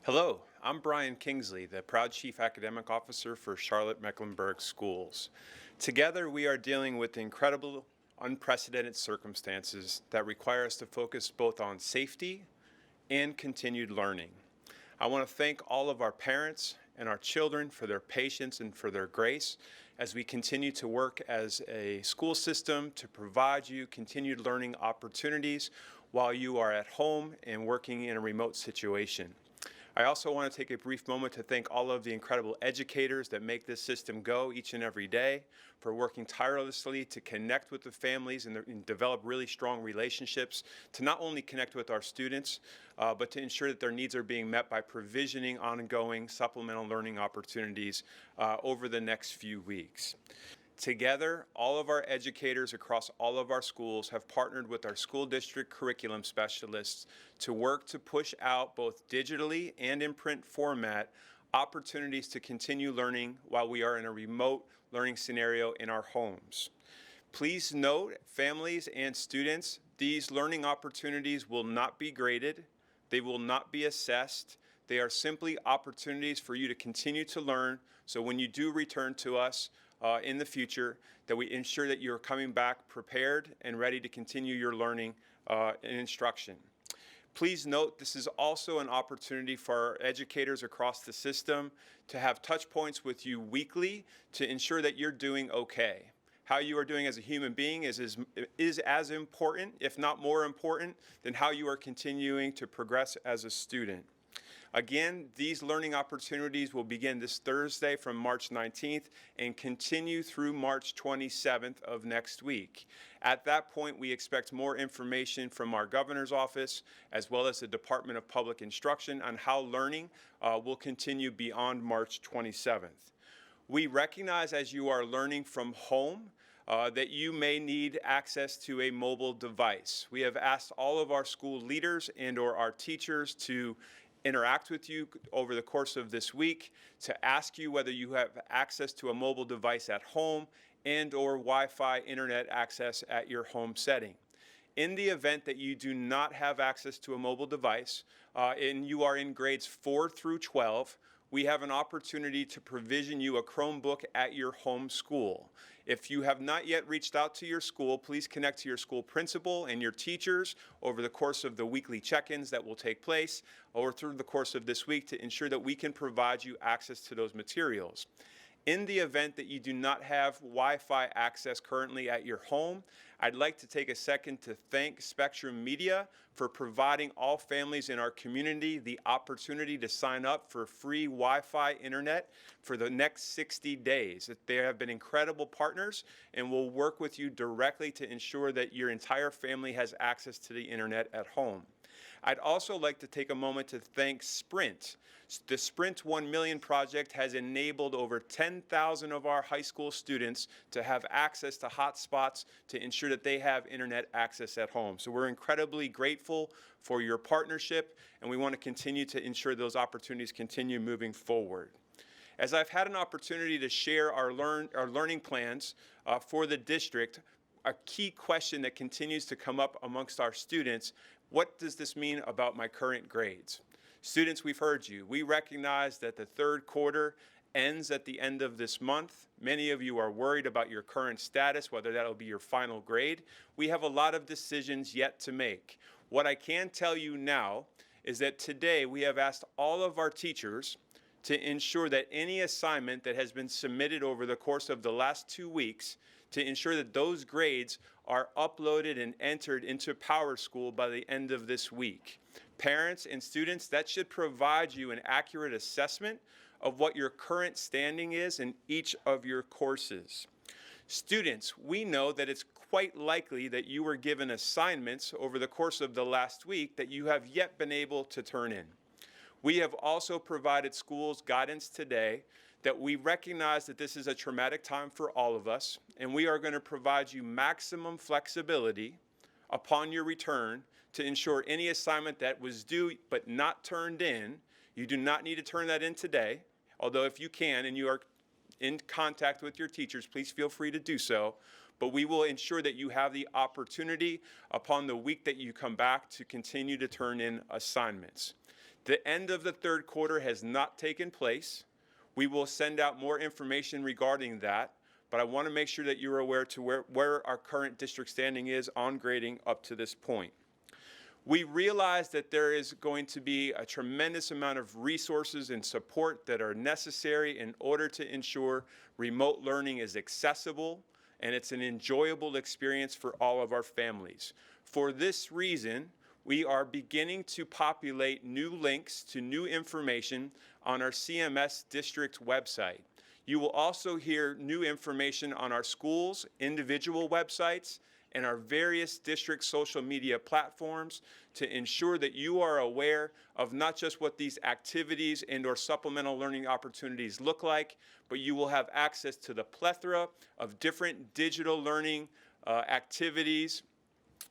Hello, I'm Brian Kingsley, the proud Chief Academic Officer for Charlotte-Mecklenburg Schools. Together, we are dealing with incredible, unprecedented circumstances that require us to focus both on safety and continued learning. I want to thank all of our parents and our children for their patience and for their grace as we continue to work as a school system to provide you continued learning opportunities while you are at home and working in a remote situation. I also want to take a brief moment to thank all of the incredible educators that make this system go each and every day for working tirelessly to connect with the families and develop really strong relationships to not only connect with our students, but to ensure that their needs are being met by provisioning ongoing supplemental learning opportunities over the next few weeks. Together, all of our educators across all of our schools have partnered with our school district curriculum specialists to work to push out both digitally and in print format opportunities to continue learning while we are in a remote learning scenario in our homes. Please note, families and students, these learning opportunities will not be graded, they will not be assessed. They are simply opportunities for you to continue to learn, so when you do return to us in the future, that we ensure that you're coming back prepared and ready to continue your learning and instruction. Please note, this is also an opportunity for our educators across the system to have touch points with you weekly to ensure that you're doing okay. How you are doing as a human being is as important, if not more important, than how you are continuing to progress as a student. Again, these learning opportunities will begin this Thursday from March 19th and continue through March 27th of next week. At that point, we expect more information from our governor's office as well as the Department of Public Instruction on how learning will continue beyond March 27th. We recognize as you are learning from home that you may need access to a mobile device. We have asked all of our school leaders and/or our teachers to interact with you over the course of this week to ask you whether you have access to a mobile device at home and/or Wi-Fi internet access at your home setting. In the event that you do not have access to a mobile device and you are in grades 4 through 12, we have an opportunity to provision you a Chromebook at your home school. If you have not yet reached out to your school, please connect to your school principal and your teachers over the course of the weekly check-ins that will take place or through the course of this week to ensure that we can provide you access to those materials. In the event that you do not have Wi-Fi access currently at your home, I'd like to take a second to thank Spectrum Media for providing all families in our community the opportunity to sign up for free Wi-Fi internet for the next 60 days. They have been incredible partners and will work with you directly to ensure that your entire family has access to the internet at home. I'd also like to take a moment to thank Sprint. The Sprint 1 Million project has enabled over 10,000 of our high school students to have access to hotspots to ensure that they have internet access at home. So we're incredibly grateful for your partnership, and we want to continue to ensure those opportunities continue moving forward. As I've had an opportunity to share our learning plans for the district, a key question that continues to come up amongst our students: what does this mean about my current grades? Students, we've heard you. We recognize that the third quarter ends at the end of this month. Many of you are worried about your current status, whether that'll be your final grade. We have a lot of decisions yet to make. What I can tell you now is that today we have asked all of our teachers to ensure that any assignment that has been submitted over the course of the last 2 weeks, to ensure that those grades are uploaded and entered into PowerSchool by the end of this week. Parents and students, that should provide you an accurate assessment of what your current standing is in each of your courses. Students, we know that it's quite likely that you were given assignments over the course of the last week that you have yet been able to turn in. We have also provided schools guidance today that we recognize that this is a traumatic time for all of us, and we are going to provide you maximum flexibility upon your return to ensure any assignment that was due but not turned in, you do not need to turn that in today, although if you can and you are in contact with your teachers, please feel free to do so. But we will ensure that you have the opportunity upon the week that you come back to continue to turn in assignments. The end of the third quarter has not taken place. We will send out more information regarding that, but I want to make sure that you're aware to where our current district standing is on grading up to this point. We realize that there is going to be a tremendous amount of resources and support that are necessary in order to ensure remote learning is accessible and it's an enjoyable experience for all of our families. For this reason, we are beginning to populate new links to new information on our CMS district website. You will also hear new information on our schools' individual websites and our various district social media platforms to ensure that you are aware of not just what these activities and/or supplemental learning opportunities look like, but you will have access to the plethora of different digital learning activities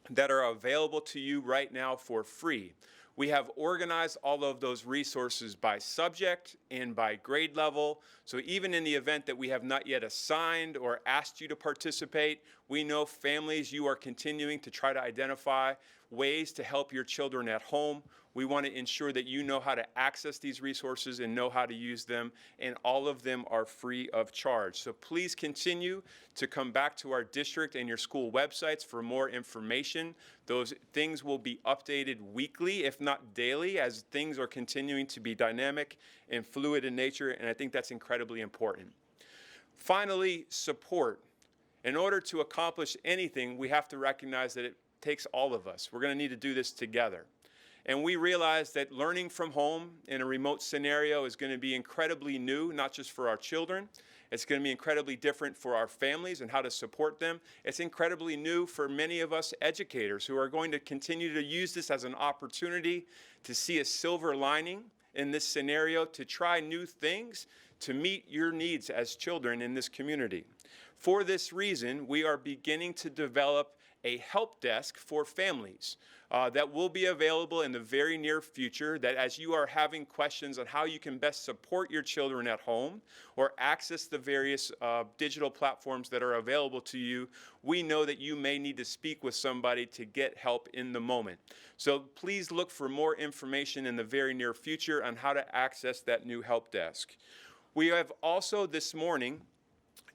that are available to you right now for free. We have organized all of those resources by subject and by grade level. So even in the event that we have not yet assigned or asked you to participate, we know families, you are continuing to try to identify ways to help your children at home. We want to ensure that you know how to access these resources and know how to use them, and all of them are free of charge. So please continue to come back to our district and your school websites for more information. Those things will be updated weekly, if not daily, as things are continuing to be dynamic and fluid in nature, and I think that's incredibly important. Finally, support. In order to accomplish anything, we have to recognize that it takes all of us. We're going to need to do this together. And we realize that learning from home in a remote scenario is going to be incredibly new, not just for our children. It's going to be incredibly different for our families and how to support them. It's incredibly new for many of us educators who are going to continue to use this as an opportunity to see a silver lining in this scenario, to try new things, to meet your needs as children in this community. For this reason, we are beginning to develop a help desk for families that will be available in the very near future, that as you are having questions on how you can best support your children at home or access the various digital platforms that are available to you, we know that you may need to speak with somebody to get help in the moment. So please look for more information in the very near future on how to access that new help desk. We have also this morning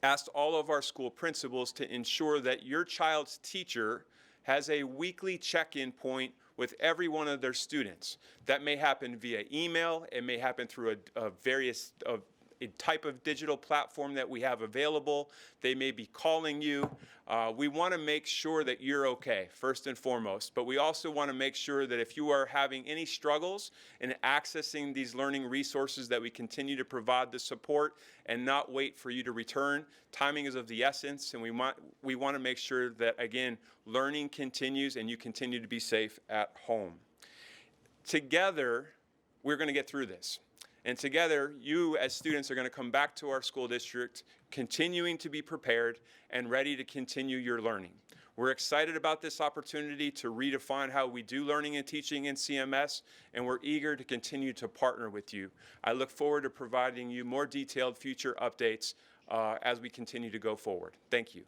asked all of our school principals to ensure that your child's teacher has a weekly check-in point with every one of their students. That may happen via email, it may happen through a type of digital platform that we have available. They may be calling you. We want to make sure that you're okay, first and foremost, but we also want to make sure that if you are having any struggles in accessing these learning resources, that we continue to provide the support and not wait for you to return. Timing is of the essence, and we want to make sure that, again, learning continues and you continue to be safe at home. Together, we're going to get through this. And together, you as students are going to come back to our school district, continuing to be prepared and ready to continue your learning. We're excited about this opportunity to redefine how we do learning and teaching in CMS, and we're eager to continue to partner with you. I look forward to providing you more detailed future updates as we continue to go forward. Thank you.